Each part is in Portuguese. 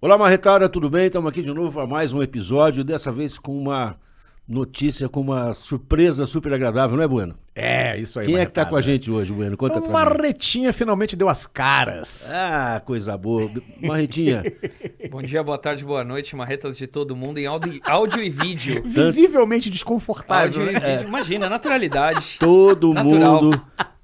Olá, marretada, tudo bem? Estamos aqui de novo para mais um episódio, dessa vez com uma notícia, com uma surpresa super agradável, não é, Bueno? É, isso aí. Quem é que tá com a gente hoje, Bueno? Conta pra mim. Marretinha finalmente deu as caras. Ah, coisa boa. Marretinha. Bom dia, boa tarde, boa noite, marretas de todo mundo em áudio e vídeo. Visivelmente desconfortável. Áudio e vídeo, imagina, naturalidade. Natural.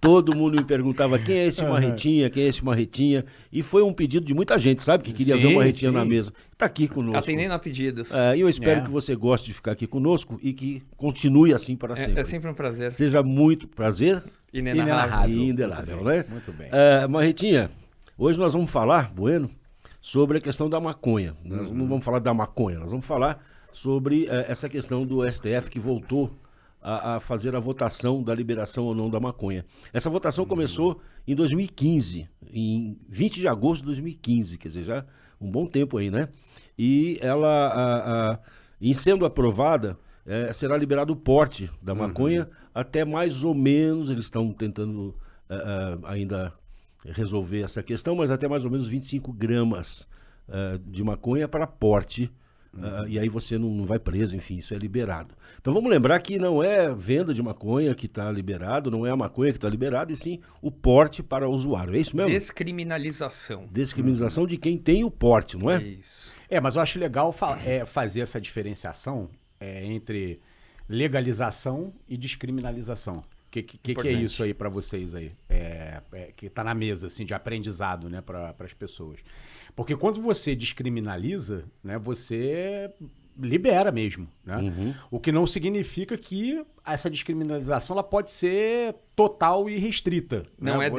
Todo mundo me perguntava quem é esse Marretinha, quem é esse Marretinha. E foi um pedido de muita gente, sabe? Que queria ver o Marretinha na mesa. Tá aqui conosco. Atendendo a pedidos. E eu espero que você goste de ficar aqui conosco e que continue assim para sempre. É sempre um prazer. Seja muito prazer. Inenarrável. E indelável, né? Muito bem. Marretinha, hoje nós vamos falar, Bueno, sobre a questão da maconha. Nós não vamos falar da maconha, nós vamos falar sobre essa questão do STF que voltou a fazer a votação da liberação ou não da maconha. Essa votação começou em 2015, em 20 de agosto de 2015, quer dizer, já um bom tempo aí, né? E ela, em sendo aprovada, será liberado o porte da maconha até mais ou menos, eles estão tentando ainda resolver essa questão, mas até mais ou menos 25 gramas de maconha para porte. E aí você não vai preso, enfim, isso é liberado. Então vamos lembrar que não é venda de maconha que está liberado, não é a maconha que está liberada, e sim o porte para o usuário. É isso mesmo? Descriminalização. Descriminalização de quem tem o porte, não é? Isso. Mas eu acho legal fazer essa diferenciação entre legalização e descriminalização. O que é isso aí para vocês aí? Que está na mesa, assim, de aprendizado, né, para as pessoas. Porque quando você descriminaliza, né, você libera mesmo, né? O que não significa que essa descriminalização ela pode ser total e restrita. Não né?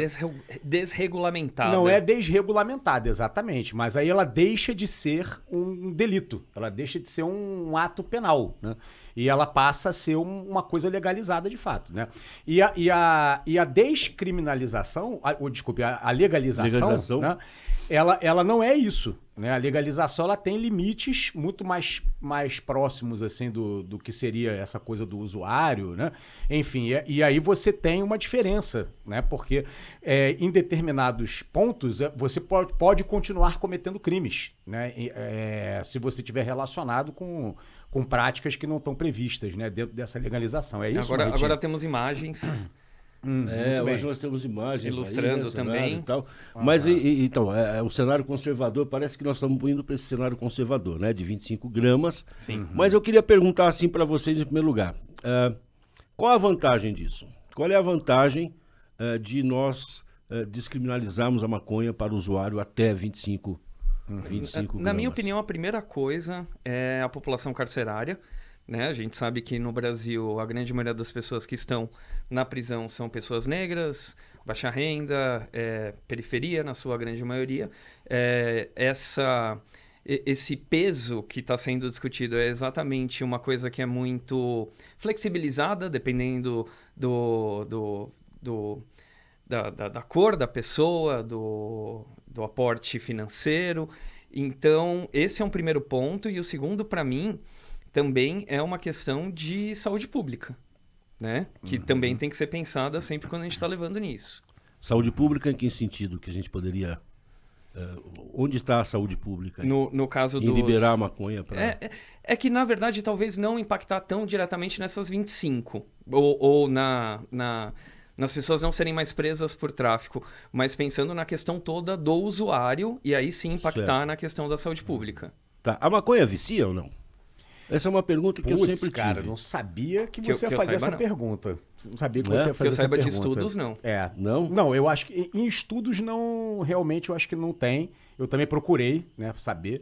Desregulamentada. Não é desregulamentada, exatamente. Mas aí ela deixa de ser um delito. Ela deixa de ser um ato penal, né? E ela passa a ser uma coisa legalizada de fato, né? E a descriminalização, a legalização. Né? Ela não é isso, né? A legalização ela tem limites muito mais próximos assim do que seria essa coisa do usuário, né? Enfim, e aí você tem uma diferença, né? Porque em determinados pontos você pode continuar cometendo crimes, né? Se você estiver relacionado com práticas que não estão previstas, né? Dentro dessa legalização. É isso. Agora temos imagens. Hoje nós temos imagens ilustrando aí, né, também. e tal. Mas então, o cenário conservador, parece que nós estamos indo para esse cenário conservador, né, de 25 gramas. Sim. Mas eu queria perguntar assim para vocês em primeiro lugar, qual a vantagem disso? Qual é a vantagem de nós descriminalizarmos a maconha para o usuário até 25 gramas? Na minha opinião, a primeira coisa é a população carcerária. Né? A gente sabe que no Brasil a grande maioria das pessoas que estão na prisão são pessoas negras, baixa renda, periferia na sua grande maioria. Esse peso que está sendo discutido é exatamente uma coisa que é muito flexibilizada, dependendo da cor da pessoa, do aporte financeiro. Então, esse é um primeiro ponto. E o segundo, para mim, também é uma questão de saúde pública, né? Que também tem que ser pensada sempre quando a gente está levando nisso. Saúde pública em que sentido que a gente poderia... onde está a saúde pública? No caso em liberar a maconha para... É que, na verdade, talvez não impactar tão diretamente nessas 25. Ou nas pessoas não serem mais presas por tráfico, mas pensando na questão toda do usuário e aí sim impactar na questão da saúde pública. Tá. A maconha vicia ou não? Essa é uma pergunta que eu sempre tive. Cara, não sabia que você ia fazer essa pergunta. Não sabia que você ia fazer essa pergunta. Que eu saiba de estudos, não. Não? Não, eu acho que em estudos não, realmente eu acho que não tem. Eu também procurei, né, saber.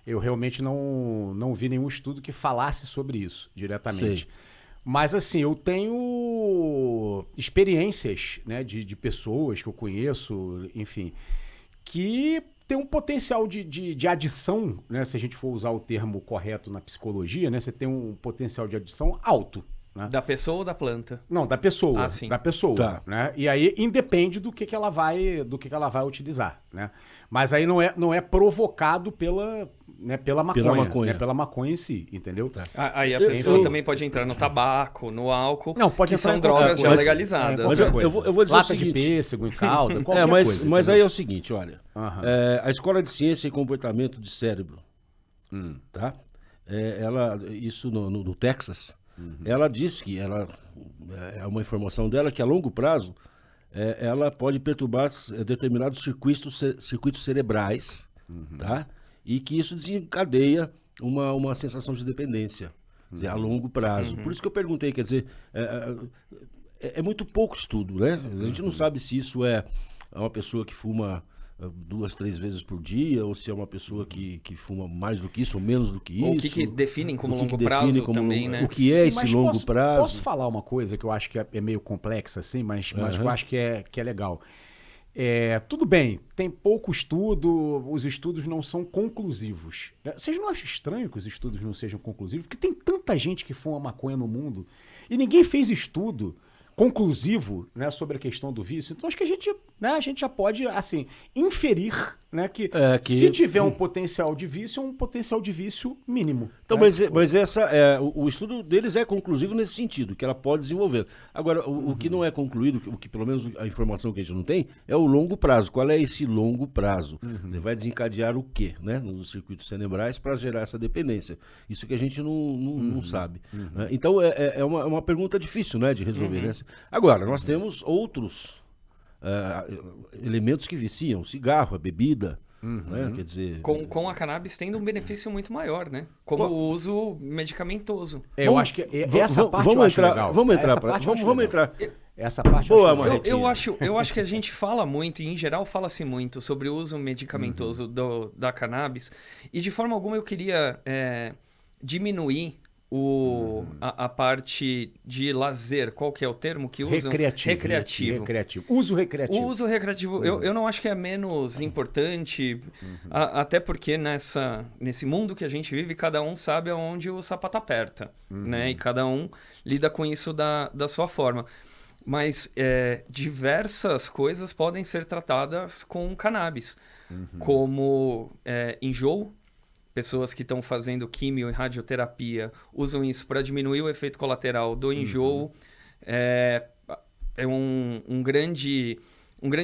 Eu realmente não vi nenhum estudo que falasse sobre isso diretamente. Sei. Mas assim, eu tenho experiências, né, de pessoas que eu conheço, enfim, que tem um potencial de adição, né? Se a gente for usar o termo correto na psicologia, né? Você tem um potencial de adição alto. Né? Da pessoa ou da planta? Não, da pessoa. Sim. Da pessoa. Tá. Né? E aí independe do que ela vai utilizar. Né? Mas aí não é provocado né, pela maconha. maconha. Né, pela maconha em si, entendeu? Tá. Aí a pessoa também pode entrar no tabaco, no álcool, Não, pode que entrar são em qualquer drogas já coisa. legalizadas. Mas Qualquer né? coisa. eu vou dizer Lata o seguinte. de pêssego em calda, qualquer mas coisa. mas entendeu? aí é o seguinte, olha. Aham. A Escola de Ciência e Comportamento de Cérebro, tá? Isso no Texas, ela disse que é uma informação dela que a longo prazo ela pode perturbar determinados circuitos cerebrais, tá? E que isso desencadeia uma sensação de dependência, quer dizer, a longo prazo. Por isso que eu perguntei, quer dizer, é muito pouco estudo, né? A gente não sabe se isso é uma pessoa que fuma 2, 3 vezes por dia, ou se é uma pessoa que fuma mais do que isso, ou menos do que isso. O que definem como O que longo que prazo define como também, longo- né? O que é Sim, esse mas longo prazo? Posso falar uma coisa que eu acho que é meio complexa, assim, mas eu acho que é legal. Tudo bem, tem pouco estudo, os estudos não são conclusivos. Vocês não acham estranho que os estudos não sejam conclusivos? Porque tem tanta gente que fuma maconha no mundo e ninguém fez estudo conclusivo, né, sobre a questão do vício. Então acho que a gente já pode assim inferir, né, que se tiver um potencial de vício, é um potencial de vício mínimo. Então, né? mas o estudo deles é conclusivo nesse sentido, que ela pode desenvolver. Agora, o que não é concluído, o que pelo menos a informação que a gente não tem, é o longo prazo. Qual é esse longo prazo? Ele vai desencadear o quê, né, nos circuitos cerebrais para gerar essa dependência? Isso que a gente não sabe. Né? Então, é uma pergunta difícil, né, de resolver. Né? Agora, nós temos outros elementos que viciam, cigarro, a bebida, né? Quer dizer... Com a cannabis tendo um benefício muito maior, né? Como o uso medicamentoso. Eu acho que essa parte eu acho legal. Vamos entrar Essa para... parte eu acho Vamos legal. entrar... Essa parte Boa, eu acho legal. Marretinha. Eu acho que a gente fala muito, e em geral fala-se muito, sobre o uso medicamentoso da cannabis. E de forma alguma eu queria diminuir a parte de lazer. Qual que é o termo que usam? Recreativo. Uso recreativo. O uso recreativo, eu não acho que é menos importante, até porque nesse mundo que a gente vive, cada um sabe aonde o sapato aperta, né? E cada um lida com isso da sua forma. Mas diversas coisas podem ser tratadas com cannabis, como enjoo. Pessoas que estão fazendo químio e radioterapia usam isso para diminuir o efeito colateral do enjoo. É um grande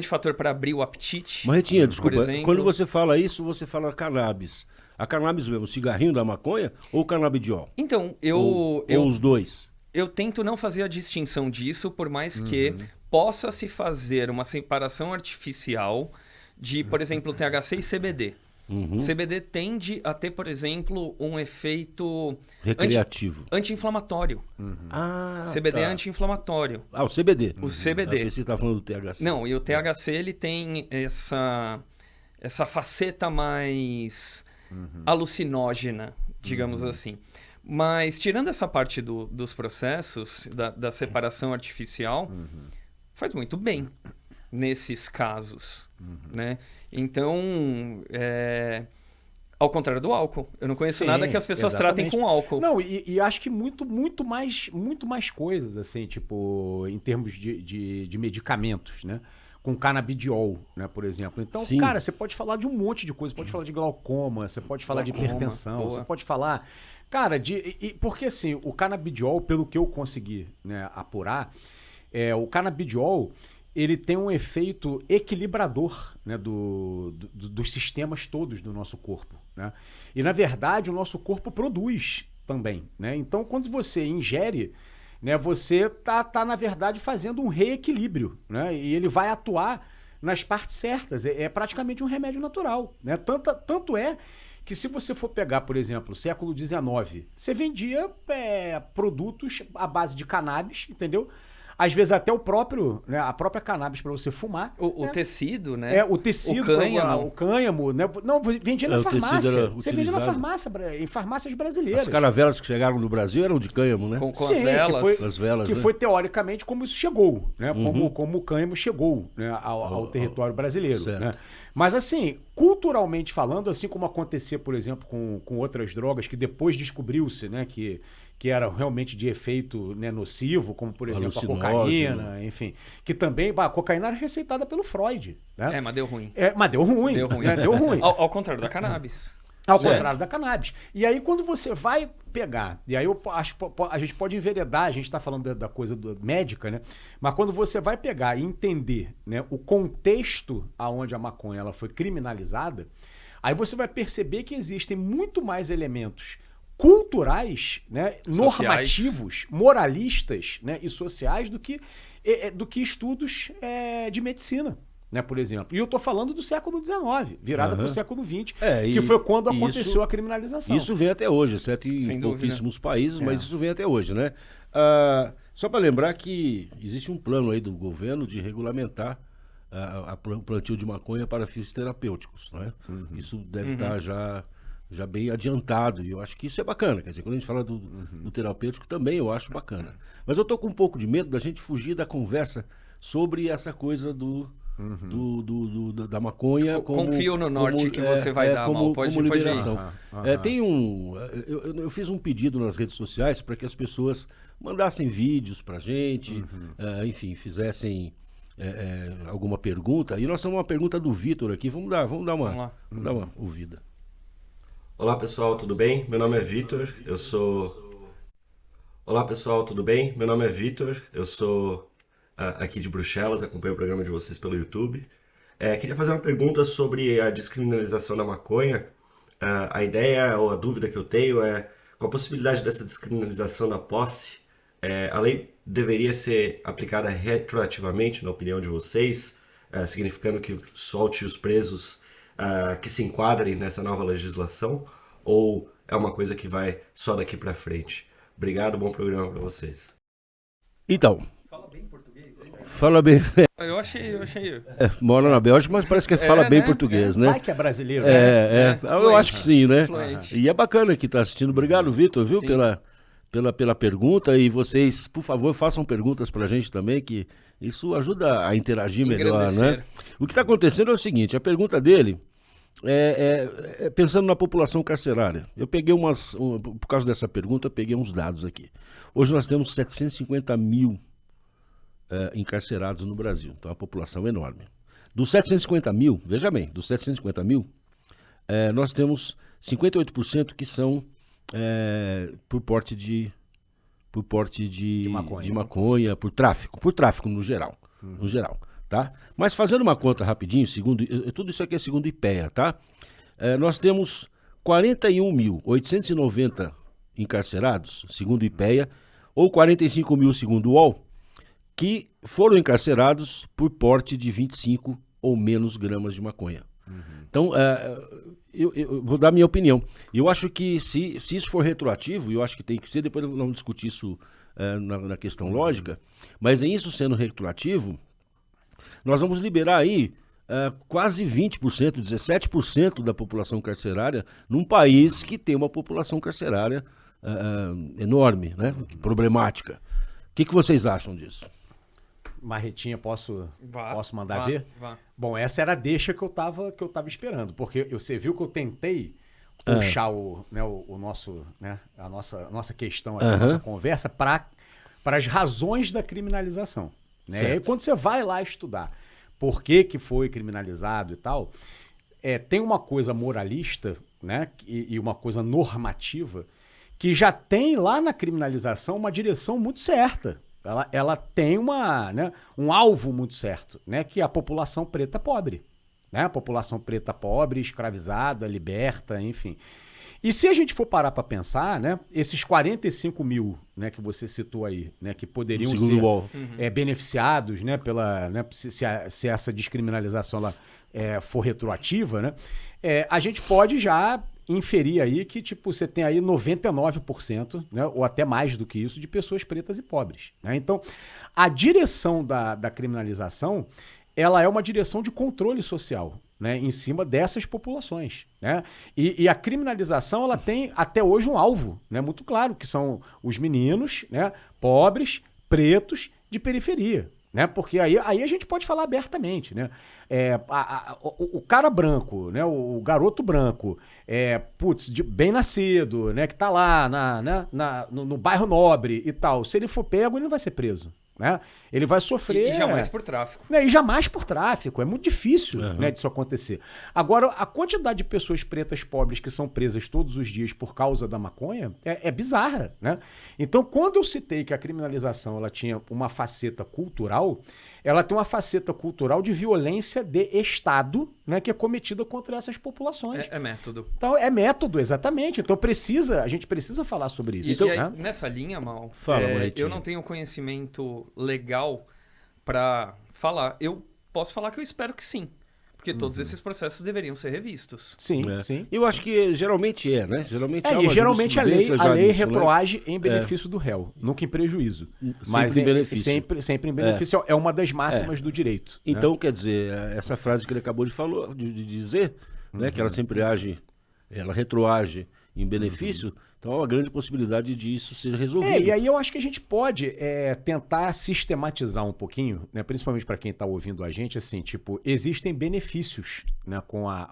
fator para abrir o apetite. Marretinha, desculpa, por exemplo. quando você fala isso, você fala cannabis. A cannabis mesmo, o cigarrinho da maconha ou o canabidiol? Então, Ou os dois? Eu tento não fazer a distinção disso, por mais que possa se fazer uma separação artificial de, por exemplo, THC e CBD. CBD tende a ter, por exemplo, um efeito recreativo, anti-inflamatório. CBD é anti-inflamatório. O CBD. O CBD. Você está falando do THC. Não, e o THC ele tem essa faceta mais alucinógena, digamos assim. Mas tirando essa parte dos processos, da separação artificial, faz muito bem nesses casos, né? Então, ao contrário do álcool, eu não conheço nada que as pessoas tratem com álcool. Não, e acho que muito mais coisas, assim, tipo, em termos de medicamentos, né? Com canabidiol, né, por exemplo. Então, Sim. cara, você pode falar de um monte de coisa. Você pode falar de glaucoma, você pode falar de hipertensão, boa. você pode falar... Cara, porque assim, o canabidiol, pelo que eu consegui, né, apurar, o canabidiol, ele tem um efeito equilibrador, né, dos sistemas todos do nosso corpo, né? E, na verdade, o nosso corpo produz também, né? Então, quando você ingere, né, você tá, na verdade, fazendo um reequilíbrio, né? E ele vai atuar nas partes certas. É praticamente um remédio natural, né? Tanto é que se você for pegar, por exemplo, século XIX, você vendia produtos à base de cannabis, entendeu? Às vezes até a própria cannabis para você fumar. O tecido, né? O tecido, o cânhamo, né? Não, vendia na farmácia. Você vendia na utilizado. farmácia, em farmácias brasileiras. As caravelas que chegaram no Brasil eram de cânhamo, né? Com Sim, as velas. As velas, que né? foi teoricamente como isso chegou, né? Como o cânhamo chegou, né, ao território brasileiro, certo. né? Mas assim, culturalmente falando, assim como acontecia, por exemplo, com outras drogas que depois descobriu-se, né, que era realmente de efeito, né, nocivo, como por exemplo a cocaína, enfim, que também a cocaína era receitada pelo Freud, né? Mas deu ruim. Mas deu ruim. Deu ruim. Né? Deu ruim. Ao contrário da cannabis. Ao contrário da cannabis. E aí, quando você vai pegar, e aí eu acho que a gente pode enveredar, a gente está falando da coisa médica, né? Mas quando você vai pegar e entender, né, o contexto aonde a maconha ela foi criminalizada, aí você vai perceber que existem muito mais elementos culturais, né, normativos, moralistas, né, e sociais do que estudos de medicina. Né, por exemplo. E eu estou falando do século XIX, virada para o século XX, que foi quando aconteceu a criminalização. Isso vem até hoje, exceto em pouquíssimos países, mas isso vem até hoje, né? Só para lembrar que existe um plano aí do governo de regulamentar o plantio de maconha para fins terapêuticos, né? Isso deve estar já bem adiantado, e eu acho que isso é bacana. Quer dizer, quando a gente fala do terapêutico também eu acho bacana. Mas eu estou com um pouco de medo da gente fugir da conversa sobre essa coisa da maconha. Confio no norte que você vai dar, Mal. Pode liberação. Eu fiz um pedido nas redes sociais para que as pessoas mandassem vídeos para a gente, enfim, fizessem alguma pergunta. E nós temos uma pergunta do Vitor aqui. Vamos dar uma ouvida. Olá pessoal, tudo bem? Meu nome é Vitor, Olá pessoal, tudo bem? Meu nome é Vitor, eu sou aqui de Bruxelas, acompanho o programa de vocês pelo YouTube. Queria fazer uma pergunta sobre a descriminalização da maconha. A ideia ou a dúvida que eu tenho é, com a possibilidade dessa descriminalização da posse, a lei deveria ser aplicada retroativamente, na opinião de vocês, significando que solte os presos que se enquadrem nessa nova legislação, ou é uma coisa que vai só daqui para frente? Obrigado, bom programa para vocês. Então, fala bem. Eu achei. Mora na Bélgica, mas parece que fala bem português, né? Vai que é brasileiro, né? Eu acho que sim, né? Fluente. E é bacana que está assistindo. Obrigado, Vitor, viu, pela pergunta. E vocês, por favor, façam perguntas para a gente também, que isso ajuda a interagir melhor, né? O que está acontecendo é o seguinte, a pergunta dele pensando na população carcerária. Eu peguei por causa dessa pergunta, eu peguei uns dados aqui. Hoje nós temos 750 mil encarcerados no Brasil, então é uma população enorme. Dos 750 mil, veja bem, dos 750 mil, nós temos 58% que são por porte de maconha, por tráfico no geral, tá? Mas fazendo uma conta rapidinho, tudo isso aqui é segundo o IPEA, tá? Nós temos 41.890 encarcerados, segundo o IPEA, ou 45 mil segundo o UOL, que foram encarcerados por porte de 25 ou menos gramas de maconha. Então, eu vou dar minha opinião. Eu acho que se isso for retroativo, e eu acho que tem que ser, depois vamos discutir isso na questão lógica, mas em isso sendo retroativo, nós vamos liberar aí quase 20%, 17% da população carcerária num país que tem uma população carcerária enorme, né? Problemática. O que vocês acham disso? Posso mandar ver? Vá. Bom, essa era a deixa que eu tava esperando, porque você viu que eu tentei puxar o nosso, né, a nossa questão aqui, a nossa conversa para as razões da criminalização. Né? E aí, quando você vai lá estudar por que foi criminalizado e tal, tem uma coisa moralista, né, e uma coisa normativa que já tem lá na criminalização uma direção muito certa. Ela tem um alvo muito certo, né, que é a população preta pobre. Né? A população preta pobre, escravizada, liberta, enfim. E se a gente for parar para pensar, né, esses 45 mil, né, que você citou aí, né, que poderiam ser beneficiados, né, se essa descriminalização for retroativa, né, a gente pode já inferir aí que você tem aí 99%, né, ou até mais do que isso, de pessoas pretas e pobres. Né? Então, a direção da criminalização, ela é uma direção de controle social, né, em cima dessas populações. Né? E a criminalização, ela tem até hoje um alvo, né, muito claro, que são os meninos, né, pobres, pretos, de periferia. Né? Porque aí a gente pode falar abertamente. Né? O cara branco, né? O garoto branco, bem nascido, né? Que está lá no bairro nobre e tal, se ele for pego, ele não vai ser preso. né? Ele vai sofrer... E jamais por tráfico. Né? E jamais por tráfico. É muito difícil, né, disso acontecer. Agora, a quantidade de pessoas pretas pobres que são presas todos os dias por causa da maconha é bizarra, né? Então, quando eu citei que a criminalização ela tinha uma faceta cultural, ela tem uma faceta cultural de violência de Estado, né, que é cometida contra essas populações. É método. Então, é método, exatamente. Então, a gente precisa falar sobre isso. Então, né? nessa linha, Mal, Marretinho. eu não tenho conhecimento legal para falar. Eu posso falar que eu espero que sim. Porque todos esses processos deveriam ser revistos. Sim, É. sim. Eu acho que geralmente né? Geralmente há E uma geralmente a jurisprudência já lei nisso, retroage em benefício do réu, nunca em prejuízo. Mas em benefício. Sempre em benefício. É uma das máximas do direito. né? Então, quer dizer, essa frase que ele acabou de dizer, né, que ela sempre ela retroage em benefício, então há uma grande possibilidade disso ser resolvido. E aí eu acho que a gente pode tentar sistematizar um pouquinho, né, principalmente para quem está ouvindo a gente, assim, tipo, existem benefícios, né,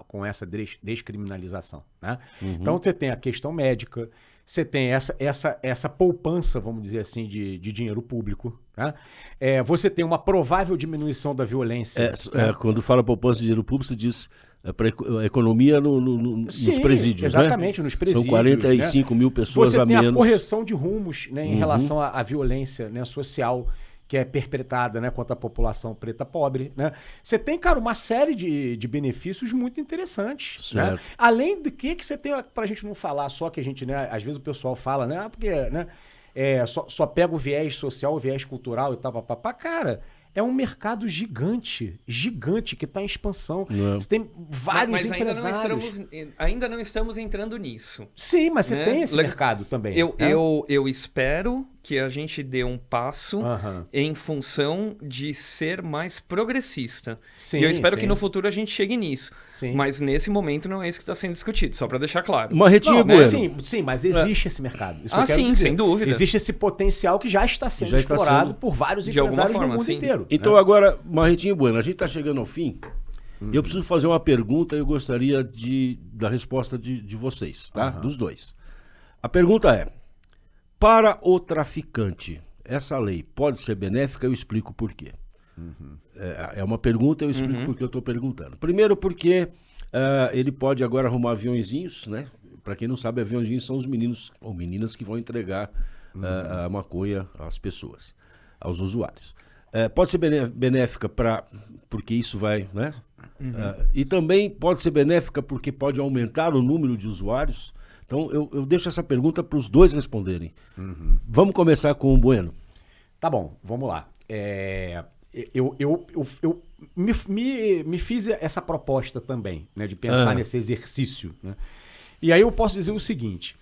com essa descriminalização, né? Então você tem a questão médica, você tem essa poupança, vamos dizer assim, de dinheiro público, né? Você tem uma provável diminuição da violência. Quando fala poupança de dinheiro público, você diz para economia nos Sim, presídios, exatamente, né? nos presídios. São 45 mil pessoas Você a tem menos. a correção de rumos, né, em relação à violência, né, social que é perpetrada, né, contra a população preta pobre, né? Você tem, cara, uma série de benefícios muito interessantes, né? Além do que você tem, pra gente não falar só que a gente, né, às vezes o pessoal fala, né, porque, né, só pega o viés social, o viés cultural e tal, papapá, cara... É um mercado gigante, que está em expansão. Você tem vários empresários. Ainda não estamos entrando nisso. Sim, mas você né? tem esse mercado também. Eu espero que a gente dê um passo em função de ser mais progressista. Sim, e eu espero que no futuro a gente chegue nisso. Sim. Mas nesse momento não é isso que está sendo discutido, só para deixar claro. Marretinho Bueno. Sim, mas existe esse mercado. Isso que eu quero sim, dizer. sem dúvida. Existe esse potencial que já está sendo explorado por vários de alguma empresários forma, no mundo sim. inteiro. Então agora, Marretinho Bueno, a gente está chegando ao fim. E eu preciso fazer uma pergunta e eu gostaria da resposta de vocês, tá? Dos dois. A pergunta é, para o traficante, essa lei pode ser benéfica? Eu explico por quê. É uma pergunta, eu explico por que eu estou perguntando. Primeiro porque ele pode agora arrumar aviãozinhos, né? Para quem não sabe, aviãozinhos são os meninos ou meninas que vão entregar a maconha às pessoas, aos usuários. Pode ser benéfica porque isso vai, né? E também pode ser benéfica porque pode aumentar o número de usuários. Então eu deixo essa pergunta para os dois responderem. Vamos começar com o Bueno. Tá bom, vamos lá. Eu me fiz essa proposta também, né, de pensar nesse exercício, né? E aí eu posso dizer o seguinte,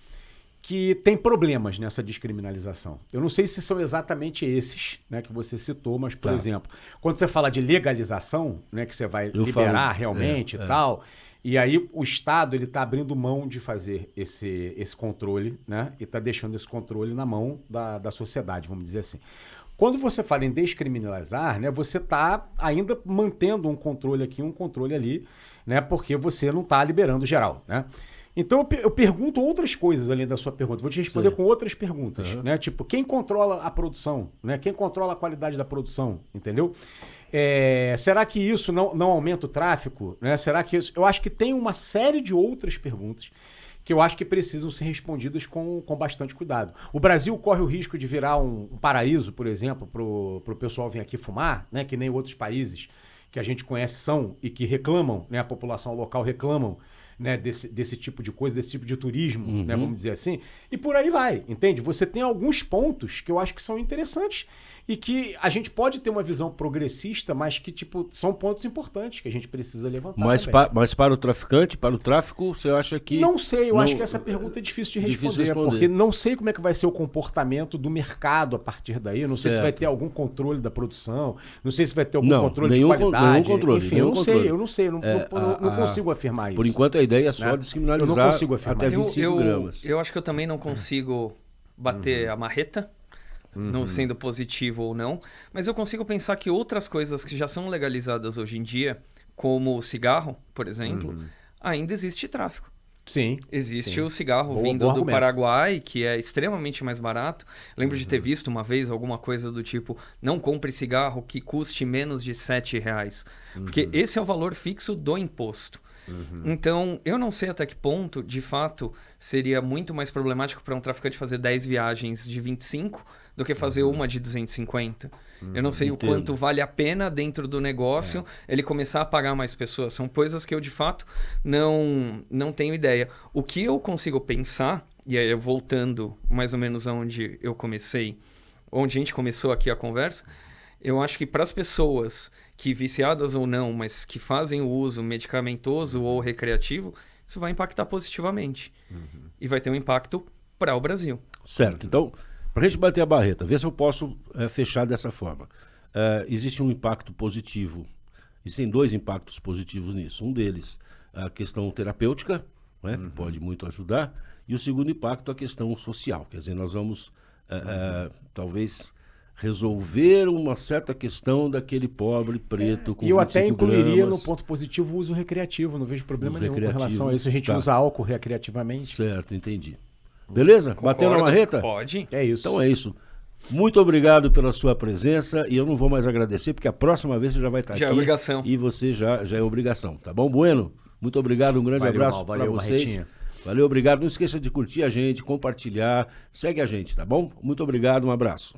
que tem problemas nessa descriminalização. Eu não sei se são exatamente esses, né, que você citou, mas, por exemplo, quando você fala de legalização, né, que você vai liberar realmente e tal, e aí o Estado ele está abrindo mão de fazer esse controle, né, e está deixando esse controle na mão da sociedade, vamos dizer assim. Quando você fala em descriminalizar, né, você está ainda mantendo um controle aqui, um controle ali, né, porque você não está liberando geral, né? Então eu pergunto outras coisas além da sua pergunta. Vou te responder com outras perguntas, né? Tipo, quem controla a produção, né? Quem controla a qualidade da produção, entendeu? Será que isso não aumenta o tráfico, né? Será que isso... Eu acho que tem uma série de outras perguntas que eu acho que precisam ser respondidas com bastante cuidado. O Brasil corre o risco de virar um paraíso, por exemplo, pro pessoal vir aqui fumar, né? Que nem outros países que a gente conhece são e que reclamam, né? A população local reclamam, né, desse tipo de coisa, desse tipo de turismo, né, vamos dizer assim, e por aí vai, entende? Você tem alguns pontos que eu acho que são interessantes e que a gente pode ter uma visão progressista, mas que, tipo, são pontos importantes que a gente precisa levantar. Mas para o traficante, para o tráfico, você acha que... Não sei, eu acho que essa pergunta é difícil de responder, porque não sei como é que vai ser o comportamento do mercado a partir daí, eu não sei se vai ter algum controle da produção, não sei se vai ter algum controle de qualidade, enfim, eu não sei, não consigo afirmar isso. Por enquanto a ideia é só descriminalizar eu não consigo afirmar até 25 gramas. Eu acho que eu também não consigo bater a marreta, não sendo positivo ou não, mas eu consigo pensar que outras coisas que já são legalizadas hoje em dia, como o cigarro, por exemplo, ainda existe tráfico. Sim. Existe sim. o cigarro Bom vindo do argumento. Paraguai, que é extremamente mais barato. Lembro de ter visto uma vez alguma coisa do tipo, não compre cigarro que custe menos de R$7. Porque esse é o valor fixo do imposto. Então, eu não sei até que ponto, de fato, seria muito mais problemático para um traficante fazer 10 viagens de 25 do que fazer uma de 250. Eu não sei o quanto vale a pena dentro do negócio ele começar a pagar mais pessoas. São coisas que eu, de fato, não tenho ideia. O que eu consigo pensar, e aí voltando mais ou menos aonde eu comecei, onde a gente começou aqui a conversa, eu acho que para as pessoas que, viciadas ou não, mas que fazem o uso medicamentoso ou recreativo, isso vai impactar positivamente. E vai ter um impacto para o Brasil. Certo. Então, para a gente bater a barreta, ver se eu posso fechar dessa forma. Existe um impacto positivo. Existem 2 impactos positivos nisso. Um deles, a questão terapêutica, né, que pode muito ajudar. E o segundo impacto, a questão social. Quer dizer, nós vamos, talvez, resolver uma certa questão daquele pobre preto com E eu até 25 incluiria gramas. no ponto positivo o uso recreativo. Não vejo problema Uso nenhum com recreativo, relação a isso. A gente tá. usa álcool recreativamente. Certo, entendi. Beleza? Bateu na Concordo? marreta? Pode. É isso. Então é isso. Muito obrigado pela sua presença e eu não vou mais agradecer porque a próxima vez você já vai estar Já é aqui. obrigação. E você já é obrigação, tá bom, Bueno? Muito obrigado, um grande Valeu, abraço Mal, para valeu, vocês. Barretinha. Valeu, obrigado. Não esqueça de curtir a gente, compartilhar, segue a gente, tá bom? Muito obrigado, um abraço.